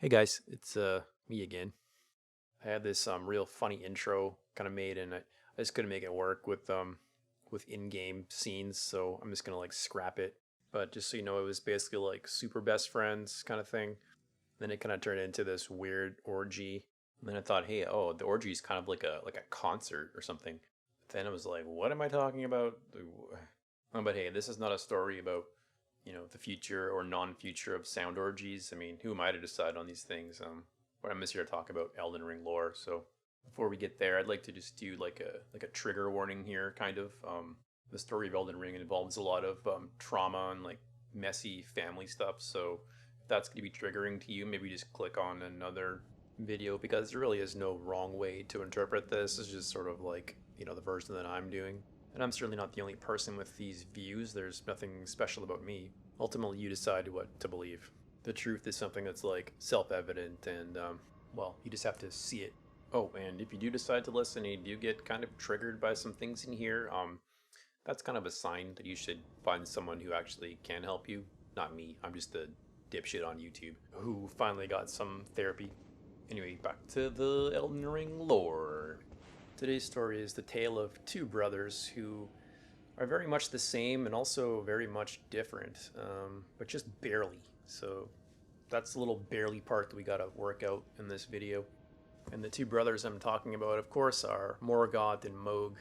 Hey guys, it's me again. I had this real funny intro kind of made, and I just couldn't make it work with in-game scenes, so I'm just gonna like scrap it. But just so you know, it was basically like super best friends kind of thing. Then it kind of turned into this weird orgy. And then I thought, hey, oh, the orgy is kind of like a concert or something. But then I was like, what am I talking about? Oh, but hey, this is not a story about the future or non-future of sound orgies. I mean, who am I to decide on these things? But I'm just here to talk about Elden Ring lore. So before we get there, I'd like to just do like a trigger warning here, kind of. The story of Elden Ring involves a lot of trauma and like messy family stuff. So if that's going to be triggering to you, maybe just click on another video because there really is no wrong way to interpret this. It's just sort of like the version that I'm doing. And I'm certainly not the only person with these views. There's nothing special about me. Ultimately, you decide what to believe. The truth is something that's like self-evident, and well, you just have to see it. Oh, and if you do decide to listen and you do get kind of triggered by some things in here, that's kind of a sign that you should find someone who actually can help you. Not me. I'm just a dipshit on YouTube who finally got some therapy. Anyway, back to the Elden Ring lore. Today's story is the tale of two brothers who are very much the same and also very much different, but just barely. So that's the little barely part that we gotta work out in this video. And the two brothers I'm talking about, of course, are Morgott and Mohg.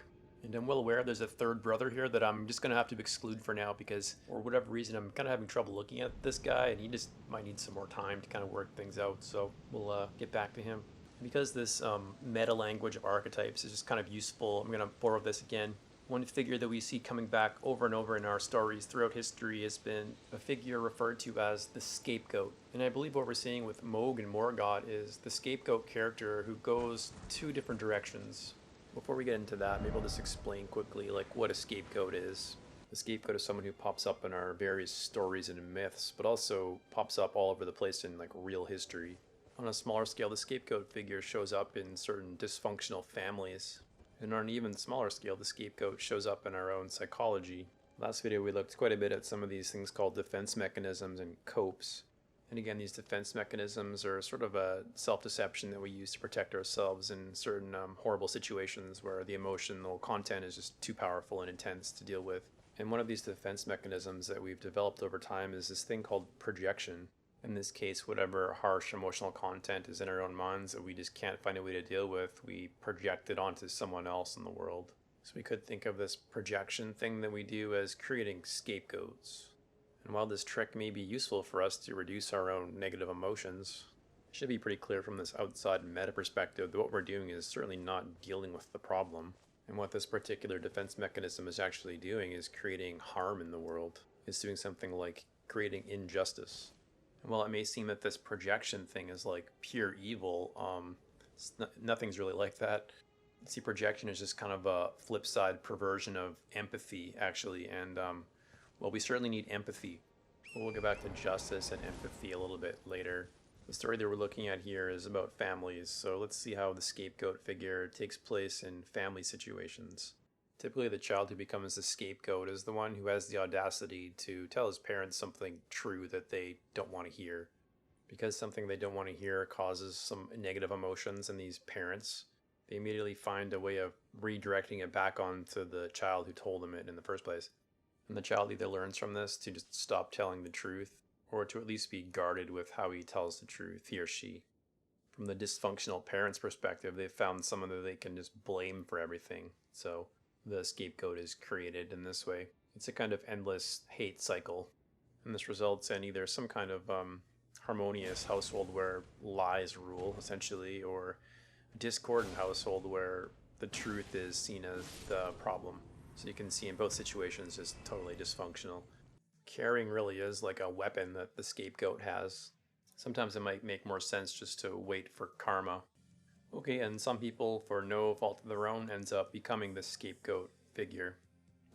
And I'm well aware there's a third brother here that I'm just gonna have to exclude for now because, for whatever reason, I'm kind of having trouble looking at this guy, and he just might need some more time to kind of work things out. So we'll get back to him. Because this meta language of archetypes is just kind of useful, I'm going to borrow this again. One figure that we see coming back over and over in our stories throughout history has been a figure referred to as the scapegoat. And I believe what we're seeing with Mohg and Morgott is the scapegoat character who goes two different directions. Before we get into that, maybe I'll just explain quickly like what a scapegoat is. The scapegoat is someone who pops up in our various stories and myths, but also pops up all over the place in like real history. On a smaller scale, the scapegoat figure shows up in certain dysfunctional families. And on an even smaller scale, the scapegoat shows up in our own psychology. Last video we looked quite a bit at some of these things called defense mechanisms and copes. And again, these defense mechanisms are sort of a self-deception that we use to protect ourselves in certain horrible situations where the emotional content is just too powerful and intense to deal with. And one of these defense mechanisms that we've developed over time is this thing called projection. In this case, whatever harsh emotional content is in our own minds that we just can't find a way to deal with, we project it onto someone else in the world. So we could think of this projection thing that we do as creating scapegoats. And while this trick may be useful for us to reduce our own negative emotions, it should be pretty clear from this outside meta perspective that what we're doing is certainly not dealing with the problem. And what this particular defense mechanism is actually doing is creating harm in the world. It's doing something like creating injustice. And while it may seem that this projection thing is like pure evil, nothing's really like that. See, projection is just kind of a flip side perversion of empathy, actually. And well, we certainly need empathy. But we'll get back to justice and empathy a little bit later. The story that we're looking at here is about families, so let's see how the scapegoat figure takes place in family situations. Typically, the child who becomes the scapegoat is the one who has the audacity to tell his parents something true that they don't want to hear. Because something they don't want to hear causes some negative emotions in these parents, they immediately find a way of redirecting it back onto the child who told them it in the first place. And the child either learns from this to just stop telling the truth, or to at least be guarded with how he tells the truth, he or she. From the dysfunctional parent's perspective, they've found someone that they can just blame for everything. So the scapegoat is created in this way. It's a kind of endless hate cycle, and this results in either some kind of harmonious household where lies rule, essentially, or a discordant household where the truth is seen as the problem. So you can see in both situations just totally dysfunctional. Caring really is like a weapon that the scapegoat has. Sometimes it might make more sense just to wait for karma. Okay, and some people, for no fault of their own, ends up becoming the scapegoat figure.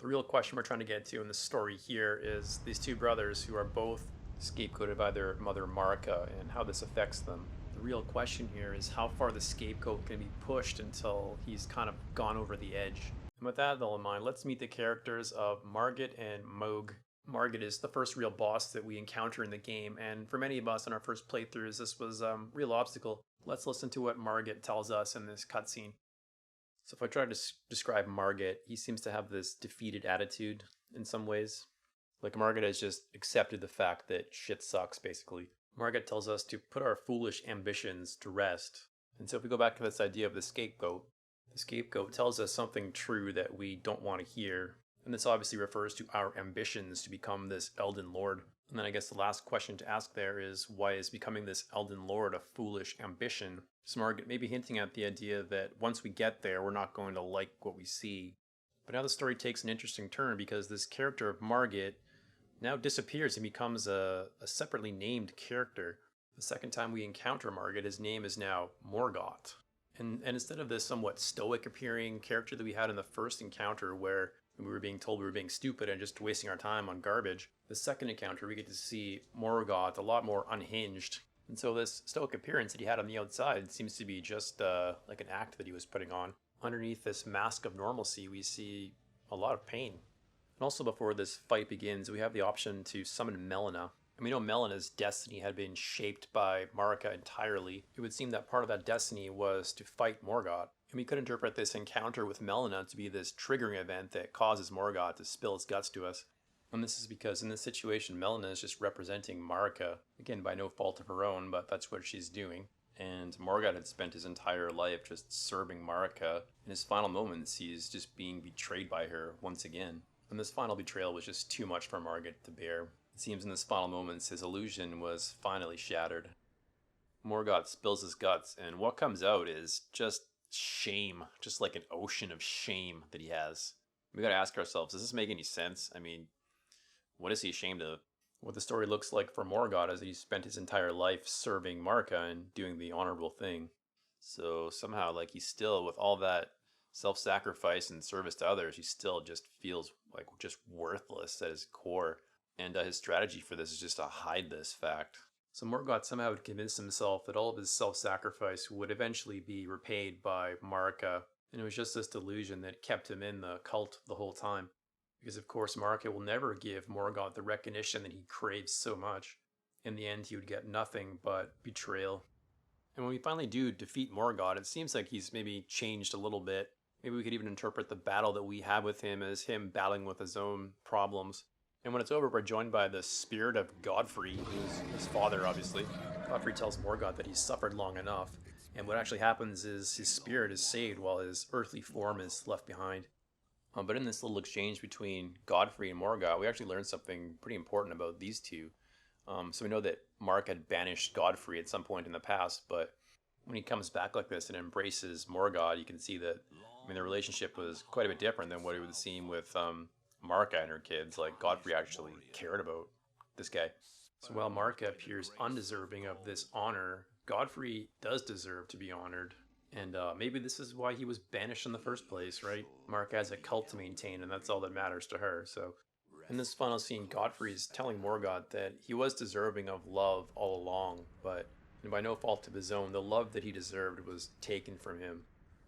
The real question we're trying to get to in the story here is these two brothers who are both scapegoated by their mother Marika and how this affects them. The real question here is how far the scapegoat can be pushed until he's kind of gone over the edge. And with that all in mind, let's meet the characters of Margit and Mohg. Margit is the first real boss that we encounter in the game, and for many of us in our first playthroughs, this was a real obstacle. Let's listen to what Margit tells us in this cutscene. So if I try to describe Margit, he seems to have this defeated attitude in some ways. Like Margit has just accepted the fact that shit sucks, basically. Margit tells us to put our foolish ambitions to rest. And so if we go back to this idea of the scapegoat tells us something true that we don't want to hear. And this obviously refers to our ambitions to become this Elden Lord. And then I guess the last question to ask there is, why is becoming this Elden Lord a foolish ambition? So Margit may be hinting at the idea that once we get there, we're not going to like what we see. But now the story takes an interesting turn because this character of Margit now disappears and becomes a separately named character. The second time we encounter Margit, his name is now Morgott. And instead of this somewhat stoic appearing character that we had in the first encounter where we were being told we were being stupid and just wasting our time on garbage, the second encounter we get to see Morgott a lot more unhinged. And so this stoic appearance that he had on the outside seems to be just like an act that he was putting on. Underneath this mask of normalcy, we see a lot of pain. And also before this fight begins, we have the option to summon Melina. And we know Melina's destiny had been shaped by Marika entirely. It would seem that part of that destiny was to fight Morgott. And we could interpret this encounter with Melina to be this triggering event that causes Morgott to spill his guts to us. And this is because in this situation, Melina is just representing Marika. Again, by no fault of her own, but that's what she's doing. And Morgott had spent his entire life just serving Marika. In his final moments, he's just being betrayed by her once again. And this final betrayal was just too much for Margit to bear. It seems in his final moments, his illusion was finally shattered. Morgott spills his guts, and what comes out is just shame, just like an ocean of shame that he has. We gotta ask ourselves, does this make any sense? I mean, what is he ashamed of? What the story looks like for Morgott is he spent his entire life serving Marika and doing the honorable thing. So somehow, like, he's still, with all that self-sacrifice and service to others, he still just feels like just worthless at his core. And his strategy for this is just to hide this fact. So Morgott somehow had convinced himself that all of his self-sacrifice would eventually be repaid by Marika. And it was just this delusion that kept him in the cult the whole time. Because of course Marika will never give Morgott the recognition that he craves so much. In the end, he would get nothing but betrayal. And when we finally do defeat Morgott, it seems like he's maybe changed a little bit. Maybe we could even interpret the battle that we have with him as him battling with his own problems. And when it's over, we're joined by the spirit of Godfrey, who's his father, obviously. Godfrey tells Morgott that he's suffered long enough. And what actually happens is his spirit is saved while his earthly form is left behind. But in this little exchange between Godfrey and Morgott, we actually learned something pretty important about these two. So we know that Mark had banished Godfrey at some point in the past, but when he comes back like this and embraces Morgott, you can see that, the relationship was quite a bit different than what we would have seen with Marika and her kids. Like, Godfrey actually cared about this guy. So while Marika appears undeserving of this honor, Godfrey does deserve to be honored. And maybe this is why he was banished in the first place, right? Marika has a cult to maintain, and that's all that matters to her. So in this final scene, Godfrey is telling Morgott that he was deserving of love all along, but by no fault of his own, the love that he deserved was taken from him.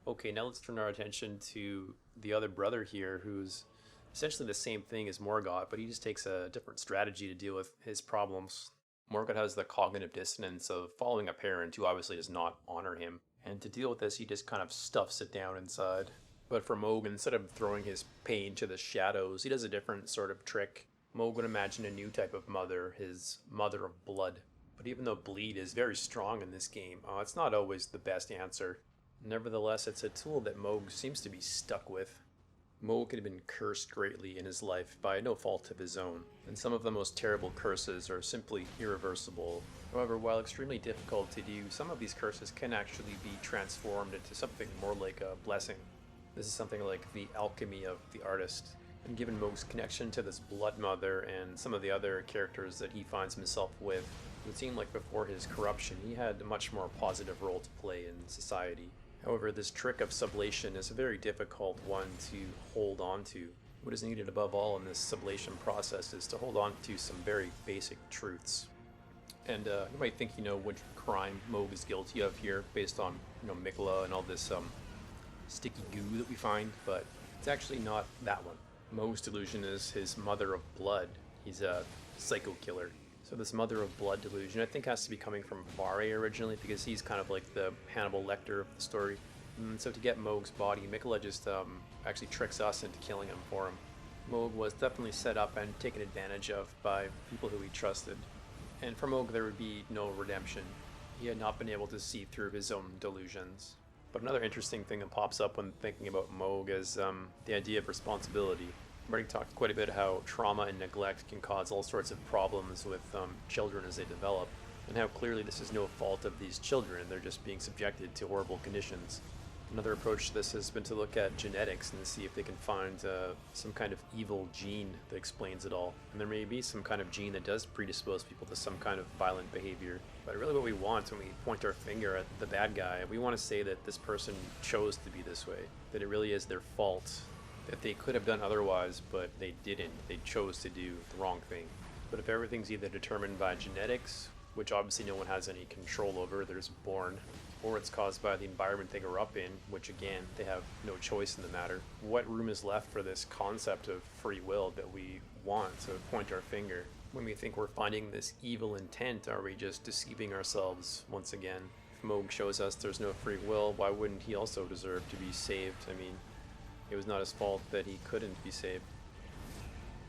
Okay, now let's turn our attention to the other brother here, who's essentially the same thing as Morgott, but he just takes a different strategy to deal with his problems. Morgott has the cognitive dissonance of following a parent who obviously does not honor him, and to deal with this, he just kind of stuffs it down inside. But for Mohg, instead of throwing his pain to the shadows, he does a different sort of trick. Mohg would imagine a new type of mother, his mother of blood. But even though bleed is very strong in this game, it's not always the best answer. Nevertheless, it's a tool that Mohg seems to be stuck with. Mohg had been cursed greatly in his life by no fault of his own, and some of the most terrible curses are simply irreversible. However, while extremely difficult to do, some of these curses can actually be transformed into something more like a blessing. This is something like the alchemy of the artist. And given Mohg's connection to this Blood Mother and some of the other characters that he finds himself with, it would seem like before his corruption he had a much more positive role to play in society. However, this trick of sublation is a very difficult one to hold on to. What is needed above all in this sublation process is to hold on to some very basic truths. And you might think you know which crime Mohg is guilty of here based on, Mikla and all this sticky goo that we find, but it's actually not that one. Mohg's delusion is his mother of blood. He's a psycho killer. So this mother of blood delusion, I think, has to be coming from Vare originally, because he's kind of like the Hannibal Lecter of the story. So to get Mohg's body, Mikola just actually tricks us into killing him for him. Mohg was definitely set up and taken advantage of by people who he trusted. And for Mohg, there would be no redemption. He had not been able to see through his own delusions. But another interesting thing that pops up when thinking about Mohg is the idea of responsibility. I've already talked quite a bit how trauma and neglect can cause all sorts of problems with children as they develop, and how clearly this is no fault of these children, they're just being subjected to horrible conditions. Another approach to this has been to look at genetics and see if they can find some kind of evil gene that explains it all. And there may be some kind of gene that does predispose people to some kind of violent behavior. But really what we want when we point our finger at the bad guy, we want to say that this person chose to be this way, that it really is their fault, that they could have done otherwise, but they didn't. They chose to do the wrong thing. But if everything's either determined by genetics, which obviously no one has any control over, they're just born, or it's caused by the environment they grew up in, which again, they have no choice in the matter. What room is left for this concept of free will that we want to point our finger? When we think we're finding this evil intent, are we just deceiving ourselves once again? If Mohg shows us there's no free will, why wouldn't he also deserve to be saved? I mean, it was not his fault that he couldn't be saved.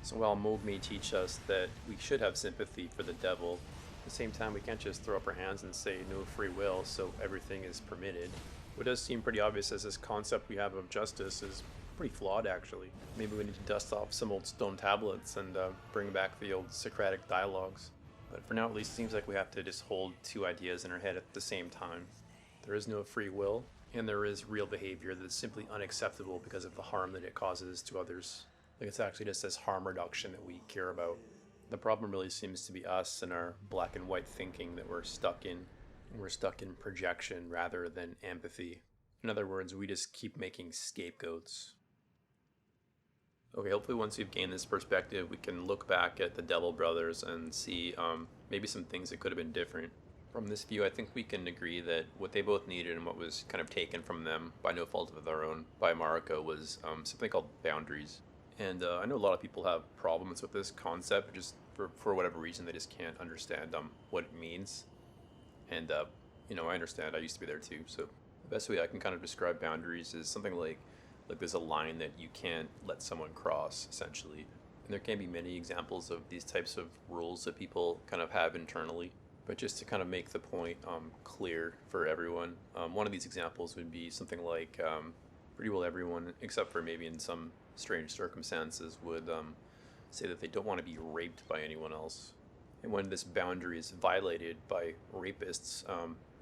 So while Mohg may teach us that we should have sympathy for the devil, at the same time, we can't just throw up our hands and say no free will, so everything is permitted. What does seem pretty obvious is this concept we have of justice is pretty flawed, actually. Maybe we need to dust off some old stone tablets and bring back the old Socratic dialogues. But for now, at least, it seems like we have to just hold two ideas in our head at the same time. There is no free will, and there is real behavior that is simply unacceptable because of the harm that it causes to others. Like, it's actually just this harm reduction that we care about. The problem really seems to be us and our black and white thinking that we're stuck in. We're stuck in projection rather than empathy. In other words, we just keep making scapegoats. Okay, hopefully once we've gained this perspective, we can look back at the Devil Brothers and see maybe some things that could have been different. From this view, I think we can agree that what they both needed and what was kind of taken from them by no fault of their own by Margit was something called boundaries. And I know a lot of people have problems with this concept, just for whatever reason, they just can't understand what it means. And, I understand, I used to be there too, so the best way I can kind of describe boundaries is something like there's a line that you can't let someone cross, essentially. And there can be many examples of these types of rules that people kind of have internally. But just to kind of make the point clear for everyone, one of these examples would be something like pretty well everyone, except for maybe in some strange circumstances, would say that they don't want to be raped by anyone else. And when this boundary is violated by rapists,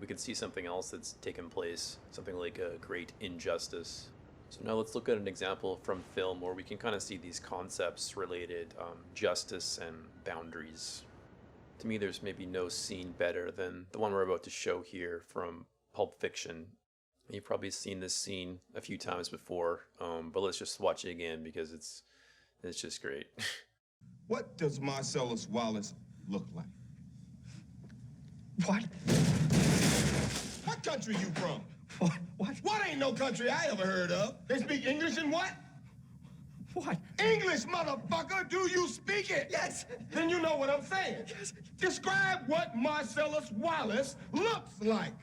we can see something else that's taken place, something like a great injustice. So now let's look at an example from film where we can kind of see these concepts related, justice and boundaries. To me, there's maybe no scene better than the one we're about to show here from Pulp Fiction. You've probably seen this scene a few times before, but let's just watch it again because it's just great. What does Marcellus Wallace look like? What? What country you from? What? What ain't no country I ever heard of? They speak English and what? What? English, motherfucker! Do you speak it? Yes. Then you know what I'm saying. Yes. Describe what Marcellus Wallace looks like.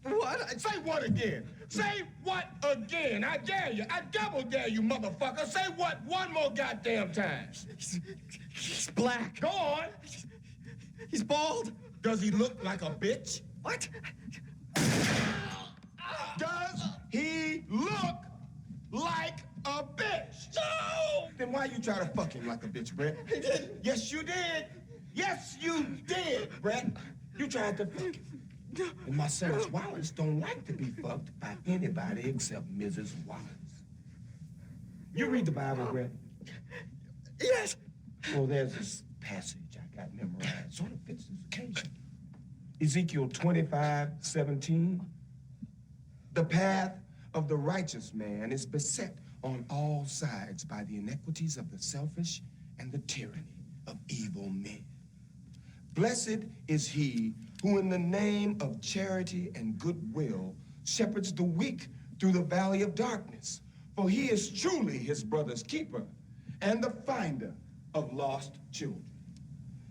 What? Say what again? Say what again? I dare you. I double dare you, motherfucker. Say what one more goddamn time. He's black. Go on. He's bald. Does he look like a bitch? What? Does he look like a bitch? No! Then why you try to fuck him like a bitch, Brett? He didn't. Yes, you did. Yes, you did, Brett. You tried to fuck him. And Marcellus Wallace don't like to be fucked by anybody except Mrs. Wallace. You read the Bible, Brett? Yes. Well, there's this passage I got memorized. Sort of fits this occasion. Ezekiel 25:17. The path of the righteous man is beset on all sides by the iniquities of the selfish and the tyranny of evil men. Blessed is he who in the name of charity and goodwill shepherds the weak through the valley of darkness. For he is truly his brother's keeper and the finder of lost children.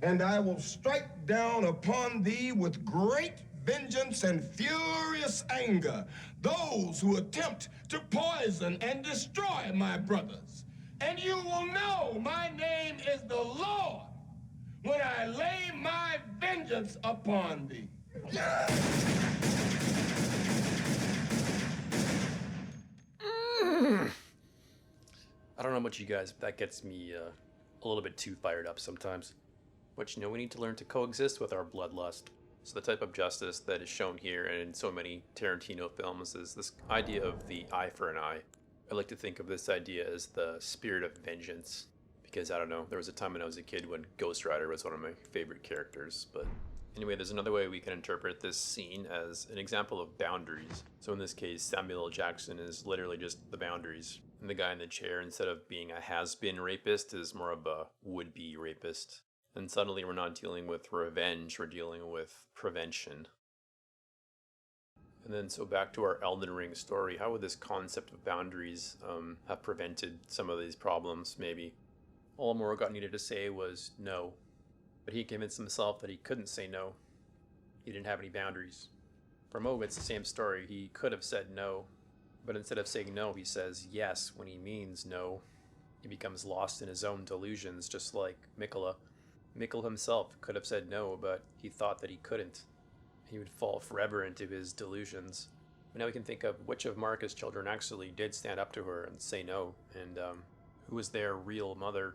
And I will strike down upon thee with great vengeance and furious anger those who attempt to poison and destroy my brothers. And you will know my name is the Lord when I lay my vengeance upon thee. I don't know about you guys, but that gets me a little bit too fired up sometimes. But you know, we need to learn to coexist with our bloodlust. So the type of justice that is shown here and in so many Tarantino films is this idea of the eye for an eye. I like to think of this idea as the spirit of vengeance. Because, I don't know, there was a time when I was a kid when Ghost Rider was one of my favorite characters. But anyway, there's another way we can interpret this scene as an example of boundaries. So in this case, Samuel L. Jackson is literally just the boundaries. And the guy in the chair, instead of being a has-been rapist, is more of a would-be rapist. And suddenly we're not dealing with revenge, we're dealing with prevention. And then so back to our Elden Ring story, how would this concept of boundaries have prevented some of these problems, maybe? All Morgot needed to say was no. But he convinced himself that he couldn't say no. He didn't have any boundaries. For Mohg, it's the same story. He could have said no. But instead of saying no, he says yes when he means no. He becomes lost in his own delusions, just like Mikola. Mikkel himself could have said no, but he thought that he couldn't. He would fall forever into his delusions. But now we can think of which of Marcus' children actually did stand up to her and say no, and who was their real mother.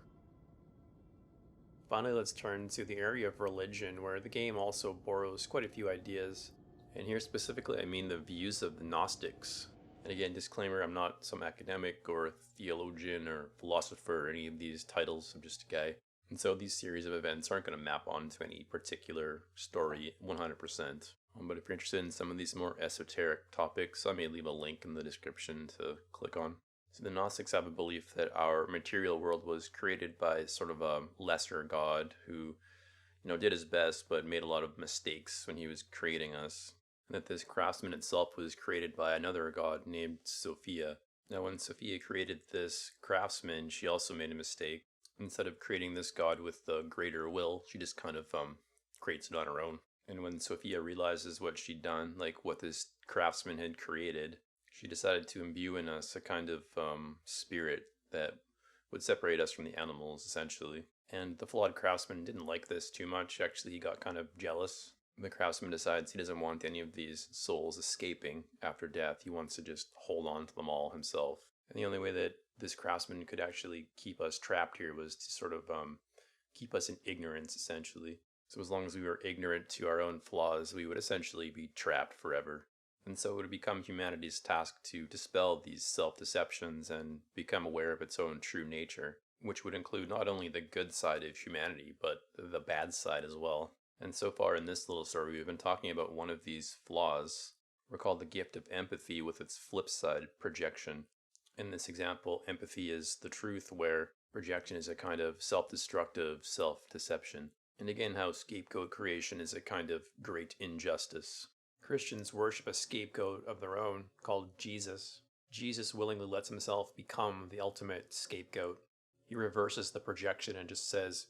Finally, let's turn to the area of religion, where the game also borrows quite a few ideas. And here specifically, I mean the views of the Gnostics. And again, disclaimer, I'm not some academic or theologian or philosopher or any of these titles, I'm just a guy. And so these series of events aren't going to map onto any particular story 100%. But if you're interested in some of these more esoteric topics, I may leave a link in the description to click on. So the Gnostics have a belief that our material world was created by sort of a lesser god who, did his best but made a lot of mistakes when he was creating us. And that this craftsman itself was created by another god named Sophia. Now when Sophia created this craftsman, she also made a mistake. Instead of creating this god with the greater will, she just kind of creates it on her own. And when Sophia realizes what she'd done, like what this craftsman had created, she decided to imbue in us a kind of spirit that would separate us from the animals, essentially. And the flawed craftsman didn't like this too much. Actually, he got kind of jealous. The craftsman decides he doesn't want any of these souls escaping after death. He wants to just hold on to them all himself. And the only way that this craftsman could actually keep us trapped here was to sort of keep us in ignorance, essentially. So as long as we were ignorant to our own flaws, we would essentially be trapped forever. And so it would become humanity's task to dispel these self-deceptions and become aware of its own true nature, which would include not only the good side of humanity, but the bad side as well. And so far in this little story, we've been talking about one of these flaws. We're called the gift of empathy with its flip side, projection. In this example, empathy is the truth, where projection is a kind of self-destructive self-deception. And again, how scapegoat creation is a kind of great injustice. Christians worship a scapegoat of their own called Jesus. Jesus willingly lets himself become the ultimate scapegoat. He reverses the projection and just says,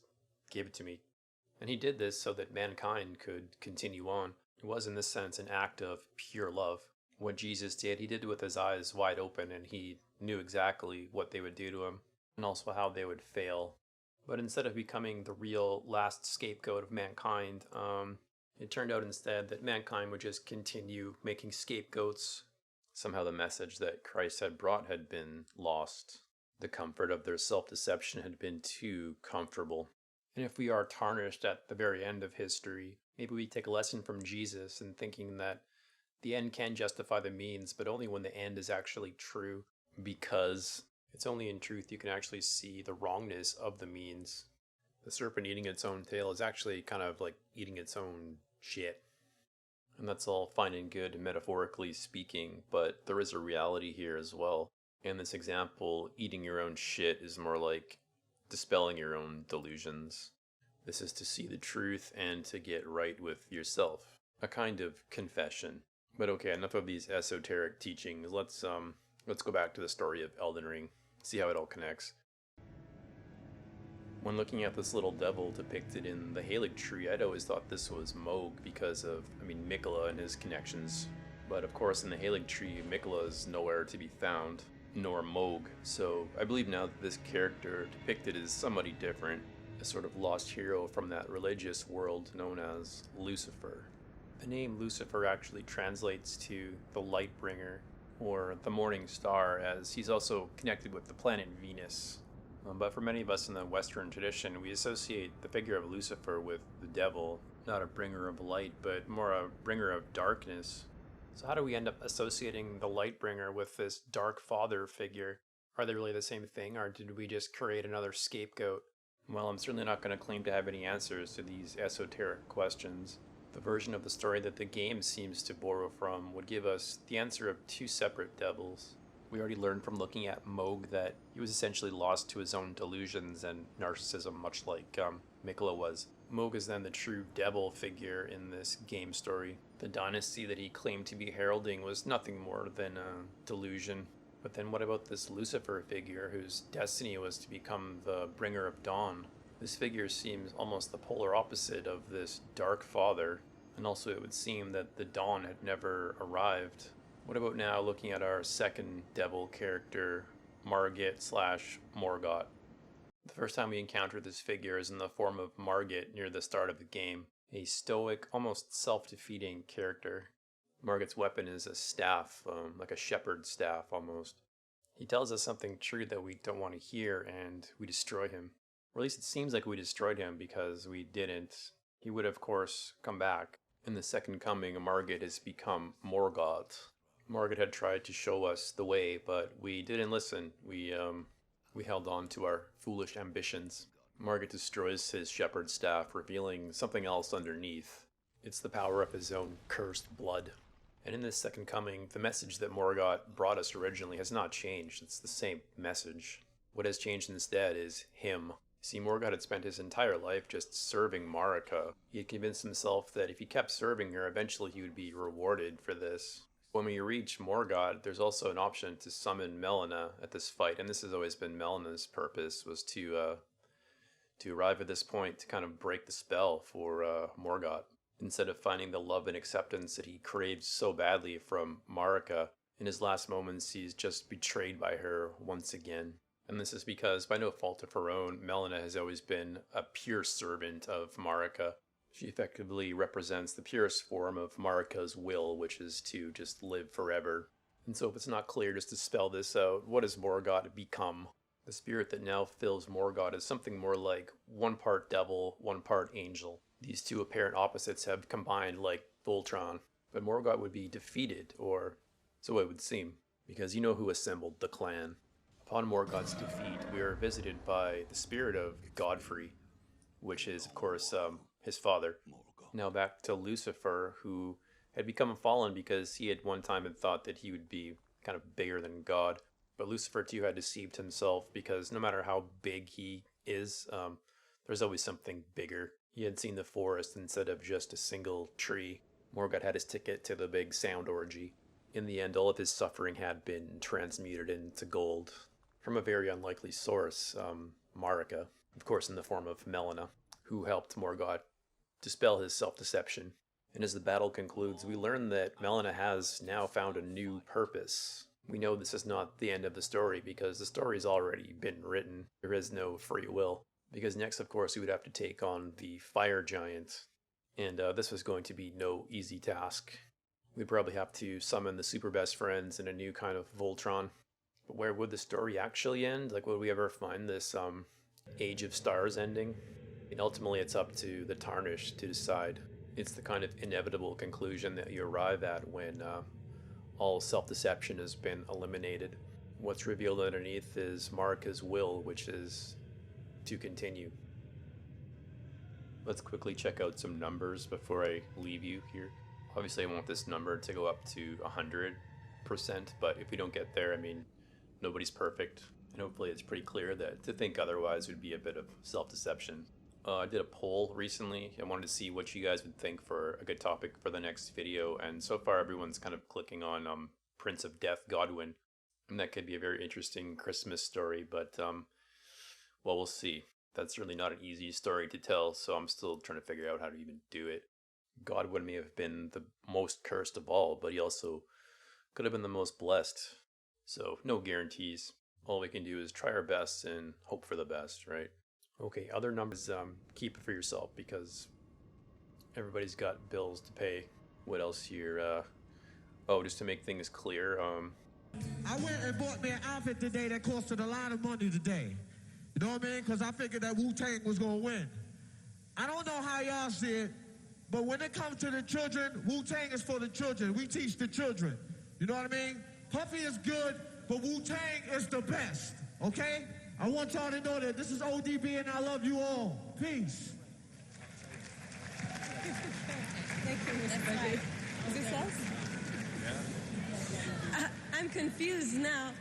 "Give it to me." And he did this so that mankind could continue on. It was in this sense an act of pure love. What Jesus did, he did with his eyes wide open, and he knew exactly what they would do to him, and also how they would fail. But instead of becoming the real last scapegoat of mankind, it turned out instead that mankind would just continue making scapegoats. Somehow the message that Christ had brought had been lost. The comfort of their self-deception had been too comfortable. And if we are tarnished at the very end of history, maybe we take a lesson from Jesus in thinking that the end can justify the means, but only when the end is actually true, because it's only in truth you can actually see the wrongness of the means. The serpent eating its own tail is actually kind of like eating its own shit. And that's all fine and good, metaphorically speaking, but there is a reality here as well. In this example, eating your own shit is more like dispelling your own delusions. This is to see the truth and to get right with yourself. A kind of confession. But okay, enough of these esoteric teachings. Let's go back to the story of Elden Ring. See how it all connects. When looking at this little devil depicted in the Halig tree, I'd always thought this was Mohg because of, Mikola and his connections. But of course, in the Halig tree, Mikola is nowhere to be found, nor Mohg. So I believe now that this character depicted is somebody different, a sort of lost hero from that religious world known as Lucifer. The name Lucifer actually translates to the light bringer, or the morning star, as he's also connected with the planet Venus. But for many of us in the Western tradition, we associate the figure of Lucifer with the devil, not a bringer of light, but more a bringer of darkness. So how do we end up associating the light bringer with this dark father figure? Are they really the same thing, or did we just create another scapegoat? Well, I'm certainly not going to claim to have any answers to these esoteric questions. The version of the story that the game seems to borrow from would give us the answer of two separate devils. We already learned from looking at Mohg that he was essentially lost to his own delusions and narcissism, much like Mikola was. Mohg is then the true devil figure in this game story. The dynasty that he claimed to be heralding was nothing more than a delusion. But then what about this Lucifer figure whose destiny was to become the bringer of dawn? This figure seems almost the polar opposite of this dark father, and also it would seem that the dawn had never arrived. What about now looking at our second devil character, Margit / Morgott? The first time we encounter this figure is in the form of Margit near the start of the game, a stoic, almost self-defeating character. Margit's weapon is a staff, like a shepherd's staff almost. He tells us something true that we don't want to hear, and we destroy him. Or at least it seems like we destroyed him because we didn't. He would, of course, come back. In the second coming, Margit has become Morgott. Margit had tried to show us the way, but we didn't listen. We held on to our foolish ambitions. Margit destroys his shepherd's staff, revealing something else underneath. It's the power of his own cursed blood. And in this second coming, the message that Morgott brought us originally has not changed. It's the same message. What has changed instead is him. See, Morgott had spent his entire life just serving Marika. He had convinced himself that if he kept serving her, eventually he would be rewarded for this. When we reach Morgott, there's also an option to summon Melina at this fight, and this has always been Melina's purpose, was to arrive at this point to kind of break the spell for Morgott. Instead of finding the love and acceptance that he craves so badly from Marika, in his last moments he's just betrayed by her once again. And this is because, by no fault of her own, Melina has always been a pure servant of Marika. She effectively represents the purest form of Marika's will, which is to just live forever. And so if it's not clear just to spell this out, what does Morgott become? The spirit that now fills Morgott is something more like one part devil, one part angel. These two apparent opposites have combined like Voltron, but Morgott would be defeated, or so it would seem, because you know who assembled the clan. Upon Morgott's defeat, we are visited by the spirit of Godfrey, which is, of course, his father. Now back to Lucifer, who had become fallen because he at one time had thought that he would be kind of bigger than God. But Lucifer too had deceived himself because no matter how big he is, there's always something bigger. He had seen the forest instead of just a single tree. Morgott had his ticket to the big sound orgy. In the end, all of his suffering had been transmuted into gold from a very unlikely source, Marika, of course in the form of Melina, who helped Morgott dispel his self-deception. And as the battle concludes, we learn that Melina has now found a new purpose. We know this is not the end of the story because the story's already been written. There is no free will. Because next, of course, we would have to take on the fire giant. And this was going to be no easy task. We'd probably have to summon the super best friends in a new kind of Voltron. But where would the story actually end? Like, would we ever find this Age of Stars ending? And ultimately, it's up to the Tarnished to decide. It's the kind of inevitable conclusion that you arrive at when all self-deception has been eliminated. What's revealed underneath is Marika's will, which is to continue. Let's quickly check out some numbers before I leave you here. Obviously, I want this number to go up to 100%, but if we don't get there, I mean, nobody's perfect. And hopefully it's pretty clear that to think otherwise would be a bit of self-deception. I did a poll recently. I wanted to see what you guys would think for a good topic for the next video, and so far everyone's kind of clicking on Prince of Death Godwin. And that could be a very interesting Christmas story, but well, we'll see. that's really not an easy story to tell, so I'm still trying to figure out how to even do it. Godwin may have been the most cursed of all, but he also could have been the most blessed. So, no guarantees. All we can do is try our best and hope for the best, right? Okay, other numbers, keep it for yourself because everybody's got bills to pay. What else here? Oh, just to make things clear, I went and bought me an outfit today that costed a lot of money today. You know what I mean? Because I figured that Wu-Tang was going to win. I don't know how y'all see it, but when it comes to the children, Wu-Tang is for the children. We teach the children. You know what I mean? Puffy is good, but Wu-Tang is the best, okay? I want y'all to know that this is ODB and I love you all. Peace. Thank you, Mr. Margit. Is this us? Yeah. I'm confused now.